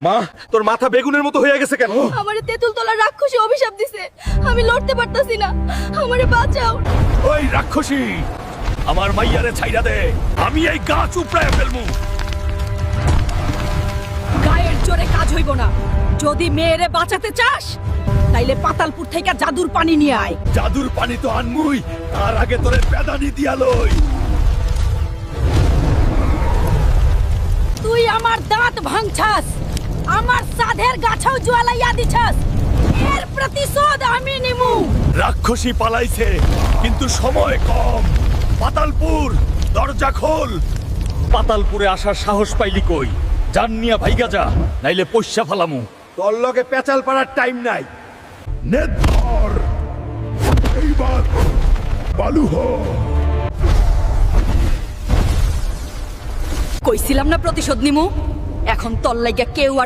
মা, তোর মাথা বেগুনের মতো হয়ে গেছে কেন? আমারে তেঁতুল তলার রাক্ষসী অভিশাপ দিছে। আমি লড়তে পারতাছি না, আমারে বাঁচাও। ওই রাক্ষসী, আমার মাইয়ারে ছাইরা দে, আমি এই গাছ উপড়ায় ফেলমু। গায়ের জোরে কাজ হইব না। যদি মেয়েরে বাঁচাতে চাস তাইলে পাতালপুর থেকে জাদুর পানি নিয়ে আয়। জাদুর পানি তো আনমুই, তার আগে তোরে পেদানি দিয়া লই। তুই আমার দাঁত ভাঙছাস, আমার সাধের গাছাও জ্বালাইয়া দিছাস। এর প্রতিশোধ আমি নিমু। রাক্ষসী পালাইছে, কিন্তু সময় কম। পাতালপুর, দরজা খোল। পাতালপুরে আসার সাহস পাইলি কই? জান নিয়া ভাইগা যা, নাইলে পয়সা ফালামু। তোর লগে পেঁচাল পাড়ার টাইম নাই। নে ধর, এইবার বালু হ। কইছিলাম না প্রতিশোধ নিমু। এখন তোর লাগা কেউ আর